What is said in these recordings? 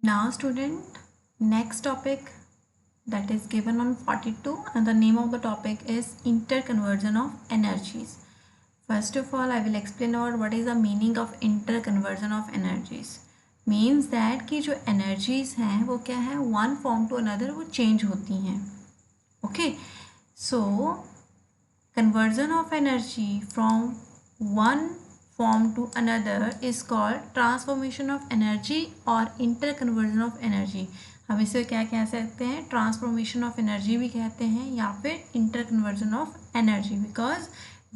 Now student, next topic that is given on 42 and the name of the topic is interconversion of energies. First of all, I will explain about what is the meaning of interconversion of energies. Means that कि जो energies हैं वो क्या है, one form to another वो change होती हैं. Okay, so conversion of energy from one form to another is called transformation of energy और interconversion of energy. हम इसे क्या कह सकते हैं, ट्रांसफॉर्मेशन ऑफ एनर्जी भी कहते हैं या फिर interconversion of energy, because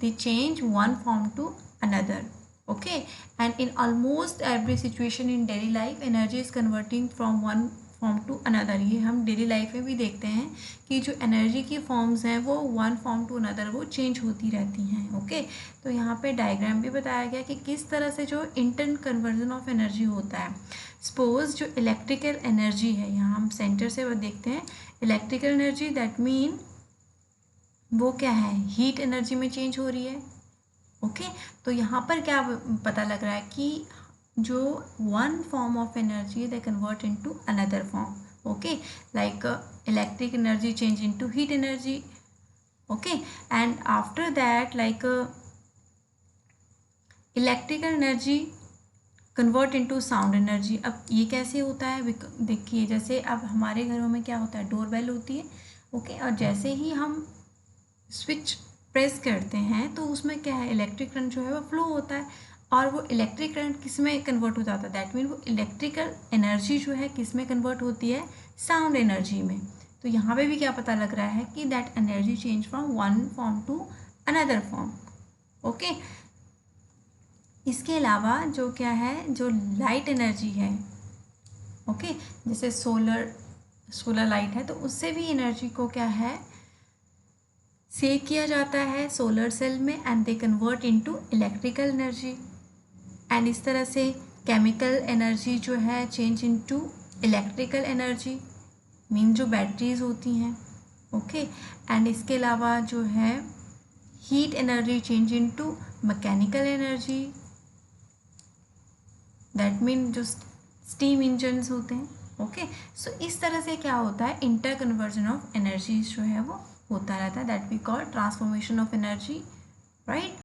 they change one form to another. Okay, and in almost every situation in daily life energy is converting from one form to another. ये हम डेली लाइफ में भी देखते हैं कि जो एनर्जी की फॉर्म्स हैं वो वन फॉर्म टू अनदर वो चेंज होती रहती हैं. ओके, तो यहाँ पे डायग्राम भी बताया गया कि किस तरह से जो इंटर कन्वर्जन ऑफ एनर्जी होता है. सपोज जो इलेक्ट्रिकल एनर्जी है, यहाँ हम सेंटर से वो देखते हैं इलेक्ट्रिकल एनर्जी, दैट मीन वो क्या है, हीट एनर्जी में चेंज हो रही है. ओके, तो यहाँ पर क्या पता लग रहा है कि जो one form of energy they convert into another form. Okay, like electric energy change into heat energy. Okay, and after that like electrical energy convert into sound energy. अब ये कैसे होता है, देखिए जैसे अब हमारे घरों में क्या होता है, डोरबेल होती है. ओके, और जैसे ही हम स्विच प्रेस करते हैं तो उसमें क्या है, इलेक्ट्रिक करंट जो है वो फ्लो होता है और वो इलेक्ट्रिक करंट किस में कन्वर्ट हो जाता है, दैट मीन वो इलेक्ट्रिकल एनर्जी जो है किस में कन्वर्ट होती है, साउंड एनर्जी में. तो यहाँ पे भी क्या पता लग रहा है कि that energy change from one form to another form. Okay, इसके अलावा जो क्या है, जो लाइट एनर्जी है, ओके, जैसे सोलर लाइट है तो उससे भी एनर्जी को क्या है, सेव किया जाता है सोलर सेल में and they convert into electrical energy. And इस तरह से केमिकल एनर्जी जो है change into electrical energy, mean जो बैटरीज होती हैं. ओके, एंड इसके अलावा जो है heat energy change into mechanical energy, that mean जो स्टीम इंजन्स होते हैं. ओके, सो इस तरह से क्या होता है, इंटर कन्वर्जन ऑफ एनर्जी जो है वो होता रहता है, that we call transformation of energy, right.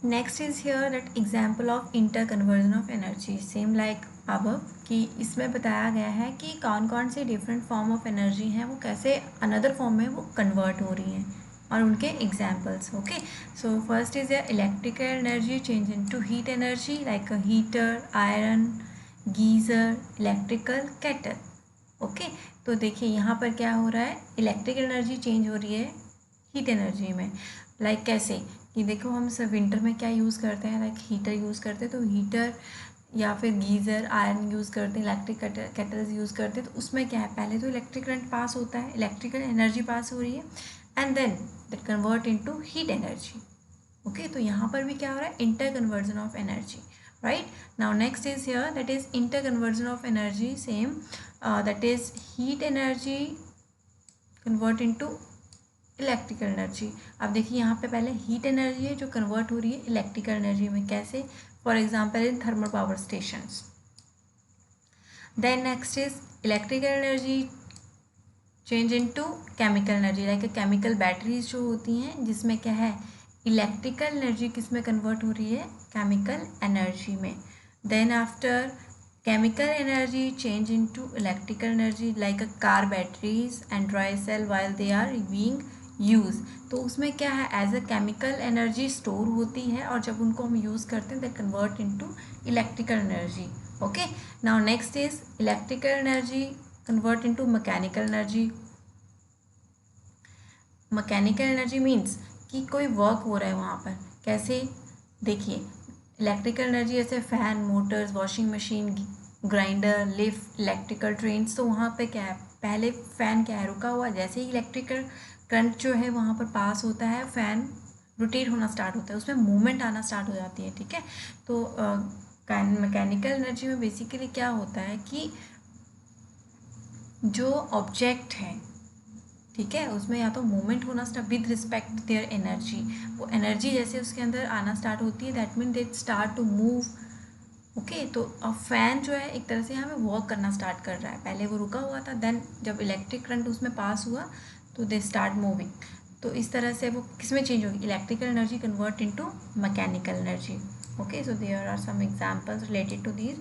Next is here that example of inter conversion of energy, same like above, कि इसमें बताया गया है कि कौन कौन से डिफरेंट फॉर्म ऑफ एनर्जी हैं वो कैसे अनदर फॉर्म में वो कन्वर्ट हो रही हैं और उनके examples. Okay, so first is य electrical energy change into heat energy like heater, iron, geyser, electrical kettle. Okay, तो देखिए यहाँ पर क्या हो रहा है, इलेक्ट्रिकल एनर्जी चेंज हो रही है हीट एनर्जी में. लाइक कैसे कि देखो हम सब विंटर में क्या यूज़ करते हैं, लाइक हीटर यूज़ करते हैं, तो हीटर या फिर गीज़र, आयरन यूज़ करते हैं, इलेक्ट्रिक केटल्स यूज़ करते हैं. तो उसमें क्या है, पहले तो इलेक्ट्रिक करंट पास होता है, इलेक्ट्रिकल एनर्जी पास हो रही है and then that convert into heat energy. Okay, तो यहाँ पर भी क्या हो रहा है, inter conversion of energy, right. Now next is here that is interconversion of energy, same that is heat energy convert into electrical energy. अब देखिए यहाँ पे पहले हीट एनर्जी है जो कन्वर्ट हो रही है इलेक्ट्रिकल एनर्जी में, कैसे, for example in thermal power stations. Then next is electrical energy change into chemical energy, like chemical batteries जो होती हैं जिसमें क्या है, इलेक्ट्रिकल एनर्जी किस में कन्वर्ट हो रही है, केमिकल एनर्जी में. Then after chemical energy change into electrical energy like a car batteries and dry cell while they are being use. तो उसमें क्या है, as a chemical energy store होती है और जब उनको हम यूज़ करते हैं they convert into electrical energy. Okay, now next is electrical energy convert into mechanical energy. Mechanical energy means कि कोई वर्क हो रहा है वहाँ पर, कैसे, देखिए इलेक्ट्रिकल एनर्जी जैसे fan, Motors, washing machine, grinder, lift, electrical trains. तो वहाँ पे क्या है, पहले फ़ैन क्या है, रुका हुआ, जैसे ही इलेक्ट्रिकल करंट जो है वहाँ पर पास होता है, फ़ैन रोटेट होना स्टार्ट होता है, उसमें मूवमेंट आना स्टार्ट हो जाती है. ठीक है, तो मैकेनिकल एनर्जी में बेसिकली क्या होता है कि जो ऑब्जेक्ट है, ठीक है, उसमें या तो मूवमेंट होना start with respect their energy, वो एनर्जी जैसे उसके अंदर आना स्टार्ट होती है, that mean they start to move. Okay. तो अब फैन जो है एक तरह से हमें वर्क करना स्टार्ट कर रहा है, पहले वो रुका हुआ था, देन जब इलेक्ट्रिक करंट उसमें पास हुआ तो दे स्टार्ट मूविंग। तो इस तरह से वो किस में चेंज होगी, electrical energy convert into mechanical energy. Okay, so there are some examples related to these.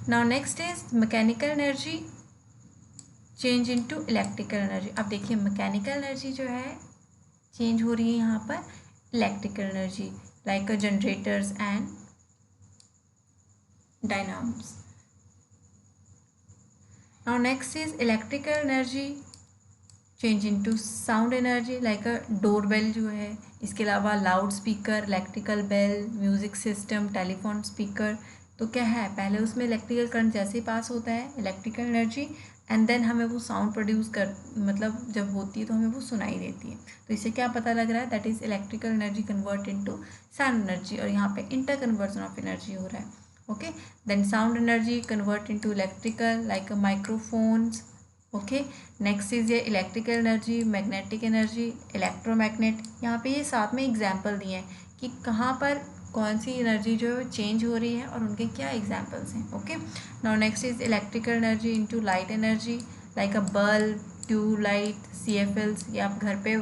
Now next is mechanical energy change into electrical energy. अब देखिए मैकेनिकल एनर्जी जो है चेंज हो रही है यहाँ पर electrical energy, like generators and dynamos. Now next is electrical energy change into sound energy, like a doorbell जो है, इसके अलावा loud speaker, electrical bell, music system, telephone speaker. तो क्या है, पहले उसमें इलेक्ट्रिकल करंट जैसे ही पास होता है इलेक्ट्रिकल एनर्जी, एंड देन हमें वो साउंड प्रोड्यूस कर, मतलब जब होती है तो हमें वो सुनाई देती है। तो इससे क्या पता लग रहा है, that is electrical energy convert into sound energy, और यहाँ पे इंटर कन्वर्जन ऑफ एनर्जी हो रहा है। Okay, then sound energy convert into electrical, like a microphones. Okay, next is ये electrical energy, magnetic energy, electromagnet। यहाँ पे ये साथ में एग्जाम्पल दिए हैं कि कहाँ पर कौन सी एनर्जी जो है चेंज हो रही है और उनके क्या एग्जाम्पल्स हैं। Okay, now next is electrical energy into light energy, like a bulb, tubelight, CFLs। ये आप घर पे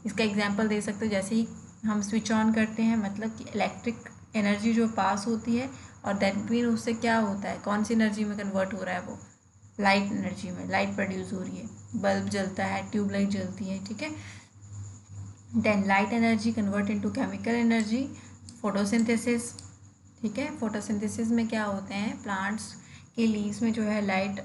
इसका एग्जाम्पल दे सकते हो, जैसे ही हम स्विच ऑन करते हैं मतलब कि इलेक्ट्रिक एनर्जी जो पास होती है, और दैट मीन उससे क्या होता है, कौन सी एनर्जी में कन्वर्ट हो रहा है, वो लाइट एनर्जी में, लाइट प्रोड्यूस हो रही है, बल्ब जलता है, ट्यूबलाइट जलती है, ठीक है। Then light energy convert into chemical energy, photosynthesis, ठीक है। फोटोसिंथेसिस में क्या होते हैं, प्लांट्स के लीव्स में जो है लाइट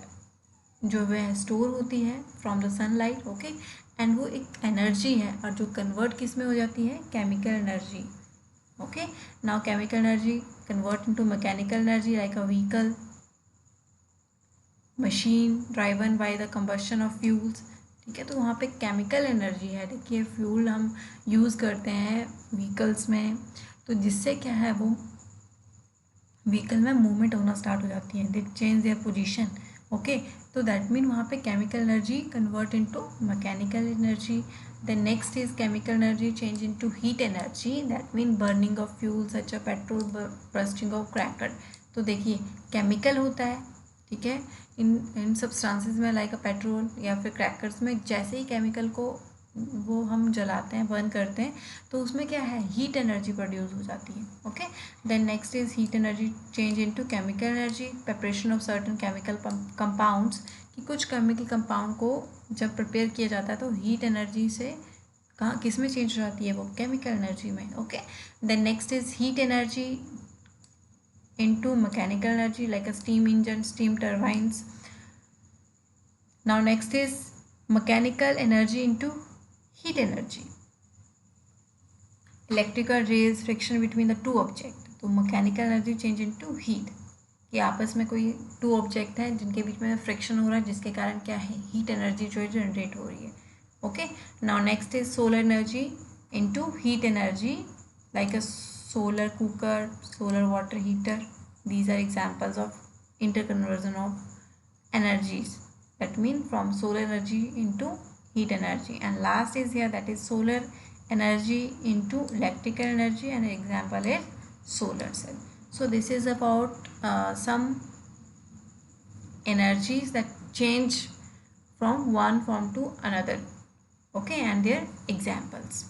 जो है स्टोर होती है from the sunlight. Okay, and वो एक एनर्जी है, और जो कन्वर्ट किस में हो जाती है, chemical energy. Okay, now chemical energy convert into mechanical energy, like a vehicle, machine driven by the combustion of fuels। ठीक है, तो वहाँ पे केमिकल एनर्जी है। देखिए फ्यूल हम यूज़ करते हैं व्हीकल्स में, तो जिससे क्या है, वो व्हीकल में मूवमेंट होना स्टार्ट हो जाती है, दे चेंज देयर पोजीशन। ओके, तो दैट मीन वहाँ पे chemical energy convert into mechanical energy. Then next is chemical energy change into heat energy, that mean burning of fuel such as petrol, bursting of cracker। तो देखिए chemical होता है, ठीक है, इन substances में, लाइक पेट्रोल या फिर क्रैकर्स में, जैसे ही केमिकल को वो हम जलाते हैं, बर्न करते हैं, तो उसमें क्या है, हीट एनर्जी प्रोड्यूस हो जाती है। Okay, then next is heat energy change into chemical energy, preparation of certain chemical compounds, कि कुछ केमिकल कंपाउंड को जब प्रिपेयर किया जाता है तो हीट एनर्जी से कहाँ किस में चेंज हो जाती है, वो केमिकल एनर्जी में। Okay, then next is heat energy into mechanical energy, like a steam engine, steam turbines. Now next is mechanical energy into heat energy, electrical rays, friction between the two object. तो mechanical energy change into heat, कि आपस में कोई to object हैं जिनके बीच में friction हो रहा है, जिसके कारण क्या है, हीट एनर्जी जो है जनरेट हो रही है। Okay, now next is solar energy into heat energy, like a solar cooker, solar water heater. These are examples of inter conversion of energies, that mean from solar energy into heat energy। And last is here, that is solar energy into electrical energy, and an example is solar cell। So this is about some energies that change from one form to another, okay, and their examples।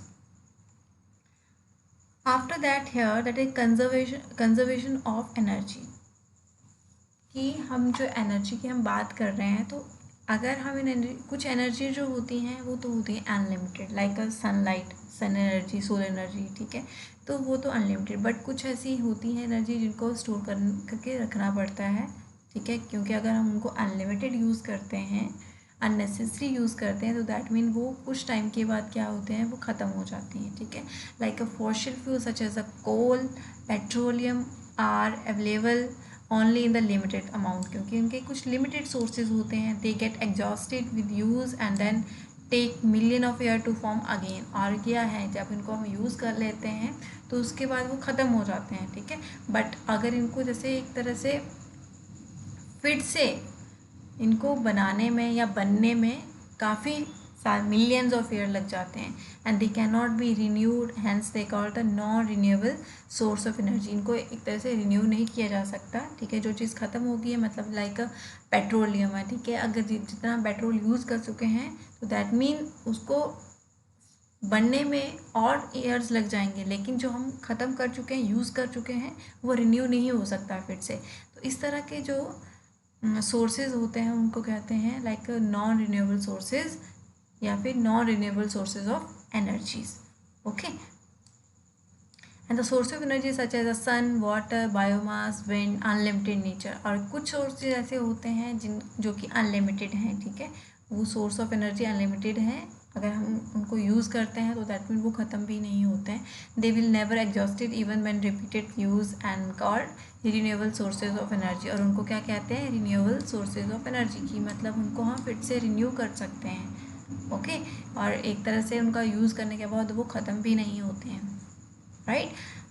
After that here, that is conservation of energy, कि हम जो energy की हम बात कर रहे हैं, तो अगर हम कुछ एनर्जी जो होती हैं वो तो होती है unlimited, like a sunlight, sun energy, solar energy, ठीक है, तो वो तो अनलिमिटेड। बट कुछ ऐसी होती है एनर्जी जिनको स्टोर करके रखना पड़ता है, ठीक है, क्योंकि अगर हम उनको अनलिमिटेड यूज़ करते हैं, अननेसेसरी यूज़ करते हैं, तो दैट मीन वो कुछ टाइम के बाद क्या होते हैं, वो ख़त्म हो जाती हैं, ठीक है। Like a fossil fuel such as a coal, petroleum are available only in the limited amount, क्योंकि उनके कुछ लिमिटेड सोर्सेज होते हैं, they get exhausted with use and then take million of year to form again. और क्या है, जब इनको हम यूज़ कर लेते हैं तो उसके बाद वो ख़त्म हो जाते हैं, ठीक है। बट अगर इनको जैसे एक तरह से फिर से इनको बनाने में या बनने में काफ़ी मिलियंस ऑफ ईयर लग जाते हैं, and they can not be renewed, hence they called the non renewable source of energy. इनको एक तरह से रिन्यू नहीं किया जा सकता, ठीक है। जो चीज़ ख़त्म हो गई है, मतलब लाइक पेट्रोलियम है, ठीक है। अगर जितना पेट्रोल यूज़ कर चुके हैं तो दैट मीन उसको बनने में और ईयर्स लग जाएंगे, लेकिन जो हम ख़त्म कर चुके हैं, यूज़ कर चुके हैं, वो रिन्यू नहीं हो सकता फिर से। तो इस तरह के जो सोर्सेज होते हैं उनको कहते हैं लाइक नॉन रिन्यूएबल सोर्सेज या फिर non renewable sources of energies, okay. And the source of energy such as the sun, water, biomass, wind, unlimited nature. और कुछ सोर्सेज ऐसे होते हैं जो कि अनलिमिटेड हैं, ठीक है। वो सोर्स ऑफ एनर्जी अनलिमिटेड हैं, अगर हम उनको यूज़ करते हैं तो दैट मीन वो ख़त्म भी नहीं होते हैं। They will never exhausted even when repeated use and called renewable sources of energy. और उनको क्या कहते हैं? रिन्यूएबल सोर्सेज ऑफ एनर्जी की मतलब उनको हम फिर से रिन्यू कर सकते हैं, ओके। और एक तरह से उनका यूज़ करने के बाद वो ख़त्म भी नहीं होते हैं, right.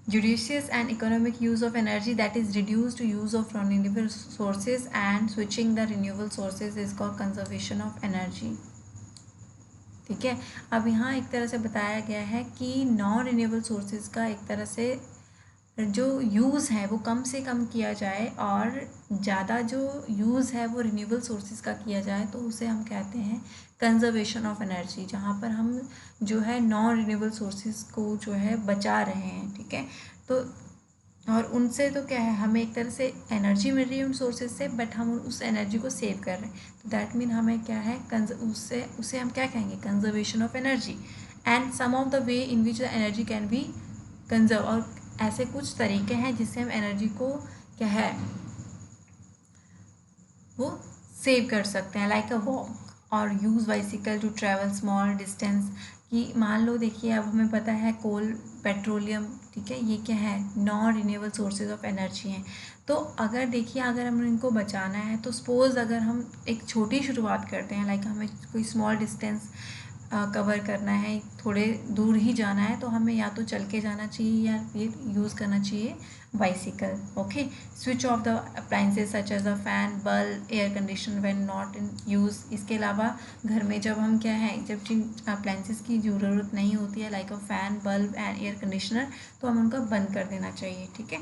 Judicious and economic use of energy, that is reduced use of renewable sources and switching the renewable sources is called conservation of energy, ठीक है। अब यहाँ एक तरह से बताया गया है कि नॉन रिन्यूएबल सोर्सेज का एक तरह से जो यूज़ है वो कम से कम किया जाए और ज़्यादा जो यूज़ है वो रिन्यूएबल सोर्सेज का किया जाए, तो उसे हम कहते हैं कंजर्वेशन ऑफ एनर्जी, जहाँ पर हम जो है नॉन रिन्यूएबल सोर्सेज को जो है बचा रहे हैं, ठीक है। तो और उनसे तो क्या है, हमें एक तरह से एनर्जी मिल रही है उन सोर्सेज से, बट हम उस एनर्जी को सेव कर रहे हैं, तो दैट मीन हमें क्या है उसे हम क्या कहेंगे? Conservation of energy. And some of the way in which the energy can be conserve, और ऐसे कुछ तरीके हैं जिससे हम एनर्जी को क्या है वो सेव कर सकते हैं, लाइक अ वॉक और use bicycle to travel small distance. कि मान लो देखिए, अब हमें पता है कोल, पेट्रोलियम, ठीक है, ये क्या है? Non renewable sources of energy हैं। तो अगर देखिए, अगर हमें इनको बचाना है तो सपोज़ अगर हम एक छोटी शुरुआत करते हैं, लाइक हमें कोई स्मॉल डिस्टेंस कवर करना है, थोड़े दूर ही जाना है, तो हमें या तो चल के जाना चाहिए या फिर यूज़ करना चाहिए bicycle, okay. Switch off the appliances such as a fan, bulb, air condition when not in use. इसके अलावा घर में जब हम क्या है, जब जिन अप्लाइंसेज की ज़रूरत नहीं होती है, like a fan, bulb and air conditioner, तो हम उनका बंद कर देना चाहिए, ठीक है।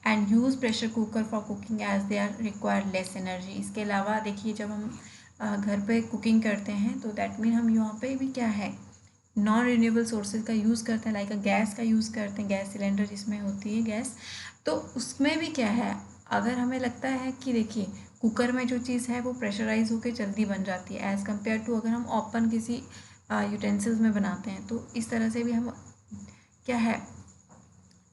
And use pressure cooker for cooking as they are require less energy. इसके अलावा देखिए, जब हम घर पे कुकिंग करते हैं तो दैट मीन हम यहाँ पे भी क्या है, नॉन रिन्यूएबल सोर्सेज का यूज़ करते हैं, लाइक गैस का यूज़ करते हैं, गैस सिलेंडर जिसमें होती है गैस, तो उसमें भी क्या है, अगर हमें लगता है कि देखिए कुकर में जो चीज़ है वो प्रेशराइज होकर जल्दी बन जाती है एज़ कम्पेयर टू अगर हम ओपन किसी यूटेंसिल्स में बनाते हैं, तो इस तरह से भी हम क्या है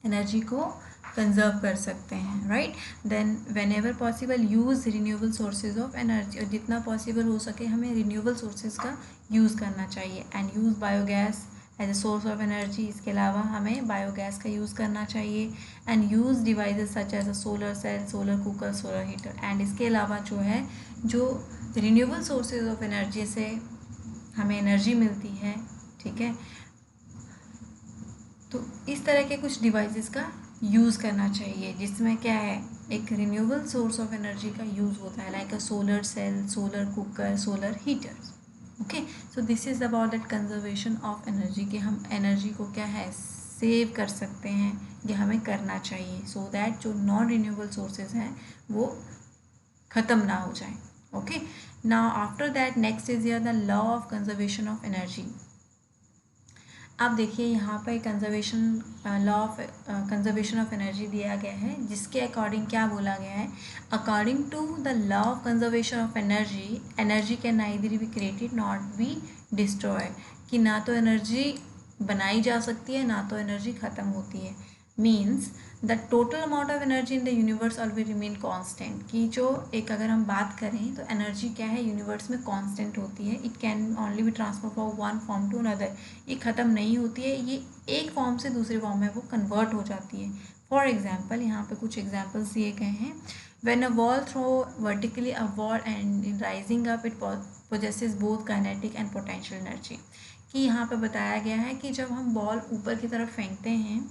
एनर्जी को कंजर्व कर सकते हैं, right. Then whenever possible use renewable sources of energy, और जितना पॉसिबल हो सके हमें रिन्यूएबल सोर्सेज का यूज़ करना चाहिए। And use biogas as a source of energy, इसके अलावा हमें बायोगैस का यूज़ करना चाहिए। And use devices such as a solar cell, solar cooker, solar heater. And इसके अलावा जो है, जो रिन्यूएबल सोर्सेज ऑफ एनर्जी से हमें एनर्जी मिलती है, ठीक है, तो इस तरह के कुछ डिवाइसेस का यूज़ करना चाहिए जिसमें क्या है, एक रिन्यूएबल सोर्स ऑफ एनर्जी का यूज़ होता है, like a solar cell, solar cooker, solar heaters, okay. So this is about that conservation of energy, कि हम एनर्जी को क्या है सेव कर सकते हैं, ये हमें करना चाहिए, सो दैट जो नॉन रिन्यूएबल सोर्सेज हैं वो ख़त्म ना हो जाए, okay. Now after that next is the law of conservation of energy. अब देखिए यहाँ पर conservation law of conservation of energy दिया गया है, जिसके अकॉर्डिंग क्या बोला गया है, according to the law of conservation of energy, energy can neither be created not be destroy, कि ना तो एनर्जी बनाई जा सकती है ना तो एनर्जी ख़त्म होती है। Means the total amount of energy in the universe always remain constant, कि जो एक अगर हम बात करें तो एनर्जी क्या है यूनिवर्स में कांस्टेंट होती है। It can only be transfer from one form to another, ये ख़त्म नहीं होती है, ये एक फॉर्म से दूसरे फॉर्म में वो कन्वर्ट हो जाती है। फॉर एग्जाम्पल यहाँ पे कुछ एग्जाम्पल्स दिए गए हैं। When a ball throw vertically upward and in rising up it possesses both kinetic and potential energy, कि यहाँ पे बताया गया है कि जब हम बॉल ऊपर की तरफ फेंकते हैं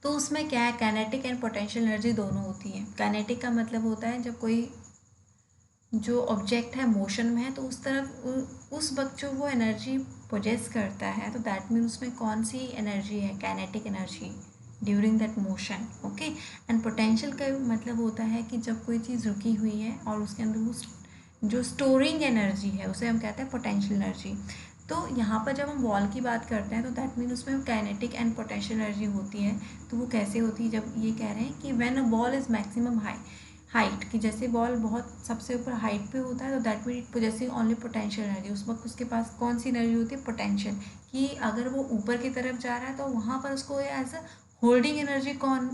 तो उसमें क्या है, काइनेटिक एंड पोटेंशियल एनर्जी दोनों होती है। काइनेटिक का मतलब होता है जब कोई जो ऑब्जेक्ट है मोशन में है तो उस तरफ उस वक्त जो वो एनर्जी पोजेस करता है तो दैट मीन उसमें कौन सी एनर्जी है, kinetic energy during that motion. Okay, and potential का मतलब होता है कि जब कोई चीज़ रुकी हुई है और उसके अंदर वो जो स्टोरिंग एनर्जी है उसे हम कहते हैं पोटेंशियल एनर्जी। तो यहाँ पर जब हम वॉल की बात करते हैं तो दैट मीन उसमें काइनेटिक एंड पोटेंशियल एनर्जी होती है। तो वो कैसे होती है, जब ये कह रहे हैं कि when a ball is maximum height, कि जैसे बॉल बहुत सबसे ऊपर हाइट पे होता है तो that mean it possessing only potential energy. उस वक्त उसके पास कौन सी एनर्जी होती है, पोटेंशियल, कि अगर वो ऊपर की तरफ जा रहा है तो वहाँ पर उसको एज अ होल्डिंग एनर्जी कौन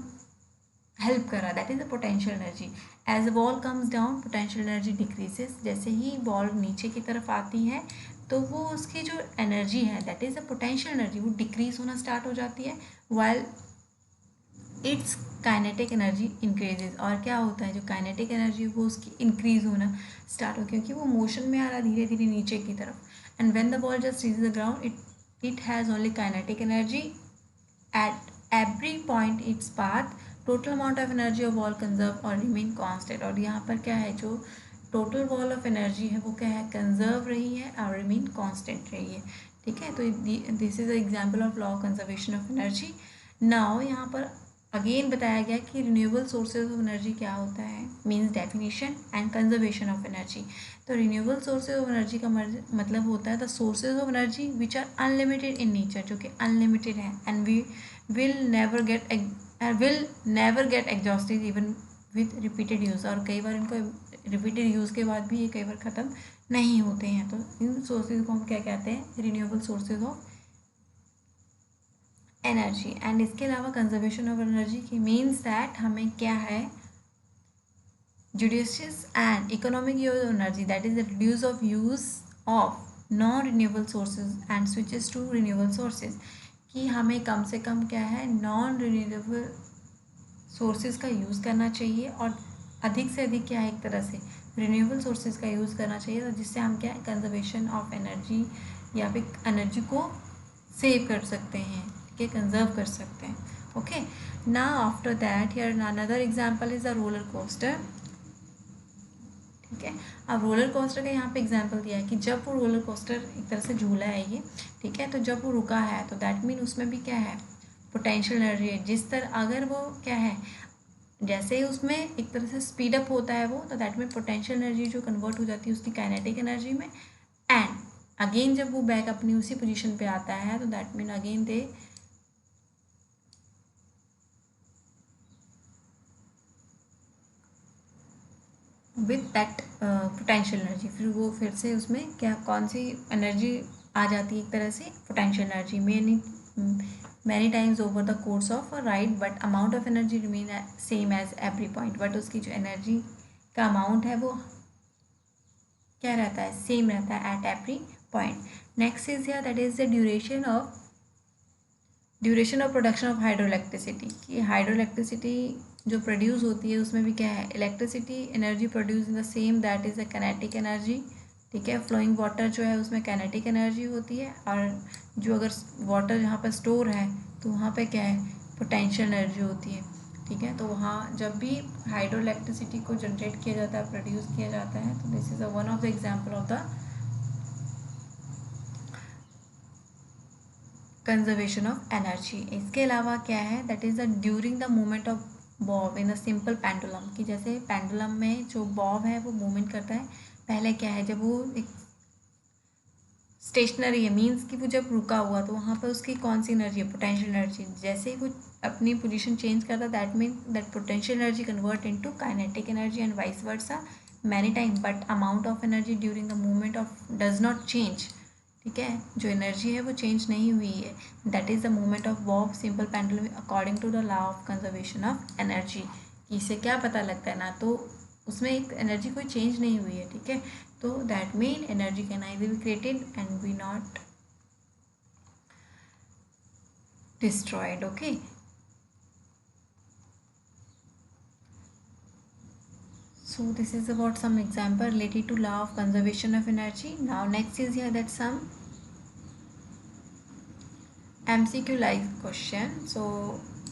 हेल्प कर रहा है, that is the potential energy. As ball comes down potential energy decreases, जैसे ही बॉल नीचे की तरफ आती है तो वो उसकी जो एनर्जी है that is the potential energy वो डिक्रीज होना स्टार्ट हो जाती है, while it's kinetic energy increases. और क्या होता है, जो काइनेटिक एनर्जी वो उसकी इंक्रीज होना स्टार्ट हो, क्योंकि वो मोशन में आ रहा है धीरे धीरे नीचे की तरफ। And when the ball just reaches the ground it has only kinetic energy at every point its path, total amount of energy of wall conserve और remain constant। और यहाँ पर क्या है, जो टोटल वॉल ऑफ एनर्जी है वो क्या है, कंजर्व रही है और रिमेन कांस्टेंट रही है। ठीक है, तो this is example of law of conservation of energy. Now यहाँ पर अगेन बताया गया कि रिन्यूएबल सोर्सेज ऑफ एनर्जी क्या होता है, means definition and conservation of energy. तो रिन्यूएबल सोर्सेज ऑफ एनर्जी का मतलब होता है the sources of energy which are unlimited in nature, जो कि अनलिमिटेड है, and we will never get exhausted even with repeated use। और कई बार इनको रिपीटेड यूज़ के बाद भी ये कई बार ख़त्म नहीं होते हैं। तो इन सोर्सेज को हम क्या कहते हैं, renewable sources of energy. And इसके अलावा कंजर्वेशन ऑफ एनर्जी की मीन्स दैट हमें क्या है, judicious and economic use of energy, that is the reduce of use of non-renewable sources and switches to renewable sources, कि हमें कम से कम क्या है, नॉन रिन्यूएबल सोर्सेज का यूज़ करना चाहिए और अधिक से अधिक क्या है, एक तरह से रिन्यूएबल सोर्सेज का यूज़ करना चाहिए, तो जिससे हम क्या है, कंजर्वेशन ऑफ एनर्जी या फिर एनर्जी को सेव कर सकते हैं, ठीक है, कंजर्व कर सकते हैं। Okay, now after that here another example is a roller coaster. ठीक है, अब रोलर कोस्टर का यहाँ पे एग्जांपल दिया है कि जब वो रोलर कोस्टर एक तरह से झूला है ये, ठीक है, तो जब वो रुका है तो दैट मीन उसमें भी क्या है, पोटेंशियल एनर्जी है। जिस तरह अगर वो क्या है, जैसे ही उसमें एक तरह से स्पीड अप होता है वो, तो दैट मीन पोटेंशियल एनर्जी जो कन्वर्ट हो जाती है उसकी काइनेटिक एनर्जी में। एंड अगेन जब वो बैक अपनी उसी पोजिशन पे आता है तो that mean again they with that potential energy, फिर से उसमें क्या कौन सी एनर्जी आ जाती है, एक तरह से potential energy. Many times over the course of a ride, but amount of energy remain same as every point, but उसकी जो एनर्जी का अमाउंट है वो क्या रहता है, सेम रहता है at every point. Next is here that is the duration of production of hydro electricity, कि हाइड्रो इलेक्ट्रिसिटी जो प्रोड्यूस होती है उसमें भी क्या है, electricity energy produce in the same that is the kinetic energy. ठीक है, फ्लोइंग वाटर जो है उसमें काइनेटिक एनर्जी होती है, और जो अगर वाटर जहाँ पर स्टोर है तो वहाँ पे क्या है, पोटेंशियल एनर्जी होती है। ठीक है, तो वहाँ जब भी हाइड्रो इलेक्ट्रिसिटी को जनरेट किया जाता है, प्रोड्यूस किया जाता है, तो this is a one of the example of the conservation of energy. इसके अलावा क्या है, that is the during the movement of Bob in the simple pendulum, कि जैसे पेंडुलम में जो बॉब है वो मूवमेंट करता है, पहले क्या है, जब वो एक स्टेशनरी है, मीन्स कि वो जब रुका हुआ तो वहाँ पर उसकी कौन सी एनर्जी है, पोटेंशियल एनर्जी। जैसे ही वो अपनी पोजीशन चेंज करता है that mean that potential energy convert into kinetic energy and vice versa many time, but amount of energy during the movement of does not change. ठीक है, जो एनर्जी है वो चेंज नहीं हुई है, that is the movement of bob simple pendulum according to the law of conservation of energy. इससे क्या पता लगता है ना, तो उसमें एक एनर्जी कोई चेंज नहीं हुई है। ठीक है, तो that mean energy can either be created and be not destroyed। Okay, so this is about some example related to law of conservation of energy. Now next is here that some MCQ like question, so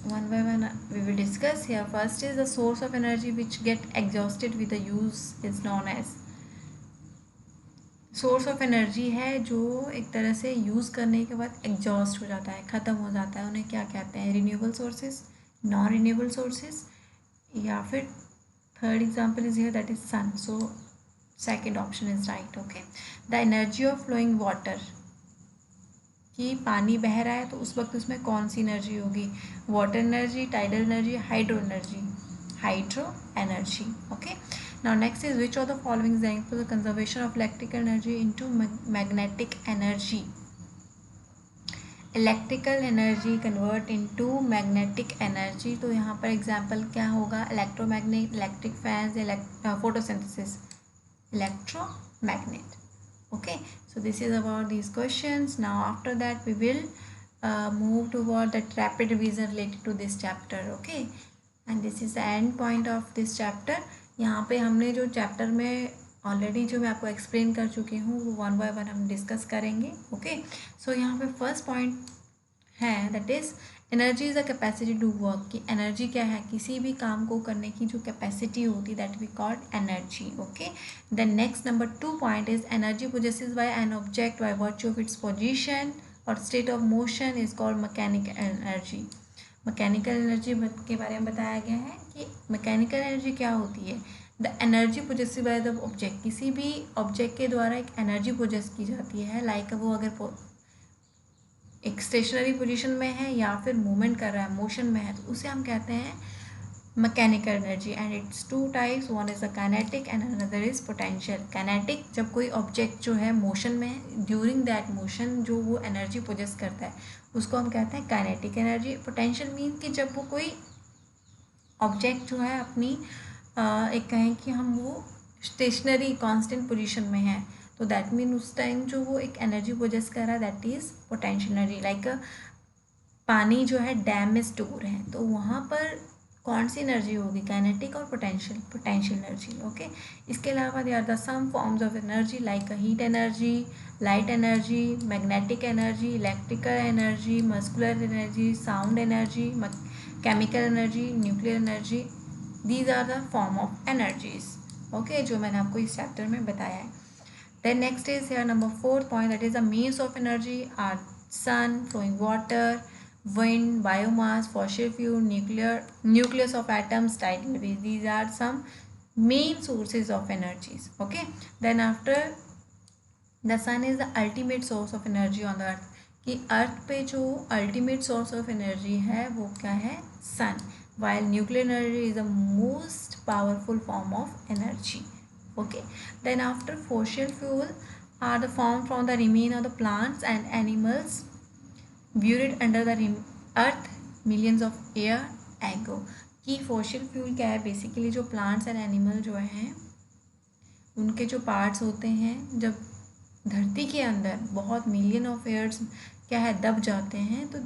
one by one we will discuss here. First is the source of energy which get exhausted with the use is known as, source of energy है जो एक तरह से use करने के बाद exhaust हो जाता है, ख़त्म हो जाता है, उन्हें क्या कहते हैं? Renewable sources, non renewable sources, या फिर third example is here that is sun. So second option is right. Okay. The energy of flowing water, कि पानी बह रहा है तो उस वक्त उसमें कौन सी एनर्जी होगी? Water energy, tidal energy, hydro energy? Hydro energy. Okay. Now next is which of the following example conservation of electrical energy into magnetic energy? Electrical energy convert into magnetic energy. तो यहाँ पर example क्या होगा? Electromagnet, electric fans, photosynthesis, electromagnet. Okay, so this is about these questions. Now after that we will move toward that rapid revision related to this chapter. Okay, and this is the end point of this chapter. यहाँ पे हमने जो chapter में already जो मैं आपको explain कर चुकी हूँ वो वन बाय वन हम डिस्कस करेंगे. ओके. सो यहाँ पे फर्स्ट पॉइंट है that is energy is a capacity to work. की एनर्जी क्या है? किसी भी काम को करने की जो कैपेसिटी होती है that we called energy. Okay. Then next number 2 point is energy possesses by an object by virtue of its position और state of motion is called mechanical energy. Mechanical energy के बारे में बताया गया है कि मैकेनिकल एनर्जी क्या होती है? The energy possessive by the object, किसी भी ऑब्जेक्ट के द्वारा एक एनर्जी पोजेस की जाती है. लाइक वो अगर एक स्टेशनरी पोजीशन में है या फिर मूवमेंट कर रहा है, मोशन में है, तो उसे हम कहते हैं mechanical energy. And it's two types, one is a kinetic and another is potential. Kinetic, जब कोई ऑब्जेक्ट जो है मोशन में है, ड्यूरिंग दैट मोशन जो वो एनर्जी पोजेस करता है उसको हम कहते हैं काइनेटिक एनर्जी. पोटेंशियल मीन कि जब वो कोई ऑब्जेक्ट जो है अपनी एक कहें कि हम वो स्टेशनरी कांस्टेंट पोजीशन में है, तो दैट मीन उस टाइम जो वो एक एनर्जी पोजेस कर रहा है that is potential energy. Like पानी जो है डैम में स्टोर है तो वहाँ पर कौन सी एनर्जी होगी? काइनेटिक और पोटेंशियल एनर्जी. ओके. इसके अलावा there are the some forms of energy like heat energy, light energy, magnetic energy, electrical energy, muscular energy, sound energy, chemical energy, nuclear energy. These are the form of energies. Okay, जो मैंने आपको इस chapter में बताया है. Then next is here number 4th point, that is the means of energy are sun, flowing water, wind, biomass, fossil fuel, nucleus of atoms, tidal waves. These are some main sources of energies. Okay. Then after, the sun is the ultimate source of energy on the earth. कि अर्थ पे जो ultimate source of energy है वो क्या है? सन. while nuclear energy is the most powerful form of energy. Okay. Then after, fossil fuel are the formed from the remain of the plants and animals buried under the earth millions of year ago. कि fossil fuel क्या है? Basically जो plants and animal जो हैं उनके जो parts होते हैं जब धरती के अंदर बहुत मिलियन ऑफ ईयर्स क्या है दब जाते हैं तो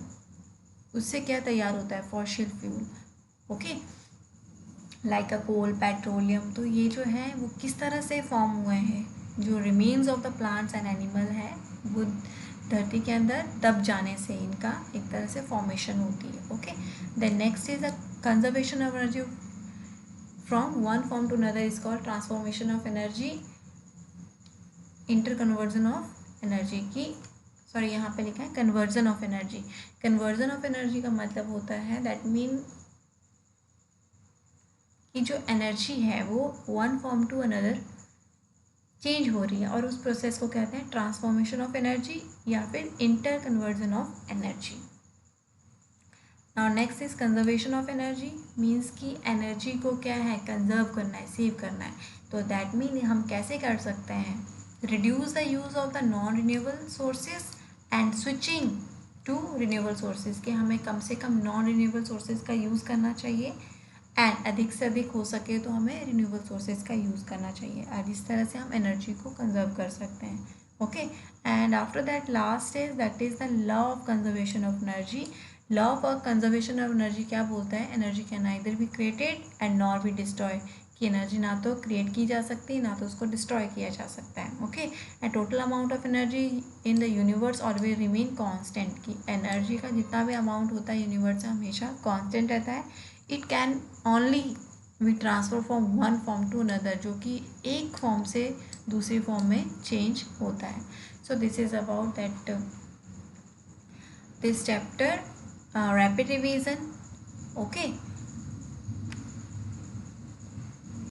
उससे क्या तैयार होता है? Fossil fuel. Okay. Like a coal, petroleum. तो ये जो है वो किस तरह से फॉर्म हुए हैं? जो remains of the plants and animal है वो धरती के अंदर दब जाने से इनका एक तरह से फॉर्मेशन होती है. Okay. Then next is the conservation of energy from one form to another is called transformation of energy, interconversion of energy की सॉरी यहाँ पे लिखा है conversion of energy. Conversion of energy का मतलब होता है दैट मीन कि जो एनर्जी है वो one form to another change हो रही है और उस प्रोसेस को कहते हैं ट्रांसफॉर्मेशन ऑफ एनर्जी या फिर inter conversion of energy. Now next is conservation of energy. Means कि एनर्जी को क्या है? कंजर्व करना है, सेव करना है. तो दैट मीन हम कैसे कर सकते हैं? Reduce the use of the non renewable sources and switching to renewable sources. कि हमें कम से कम नॉन रिन्यूएबल सोर्सेज का यूज़ करना चाहिए एंड अधिक से अधिक हो सके तो हमें रिन्यूएबल सोर्सेज का यूज़ करना चाहिए और इस तरह से हम एनर्जी को कंजर्व कर सकते हैं. Okay. And after that last is that is the law of conservation of energy. Law of conservation of energy क्या बोलता है? Energy can neither be created and nor be destroy. कि एनर्जी ना तो क्रिएट की जा सकती है ना तो उसको डिस्ट्रॉय किया जा सकता है. Okay. And total amount of energy in the universe always remain constant. की एनर्जी का जितना भी अमाउंट होता है यूनिवर्स में हमेशा कांस्टेंट रहता है. It can only be transfer from one form to another, जो कि एक फॉर्म से दूसरी फॉर्म में चेंज होता है. So this is about that this chapter, rapid revision. Okay.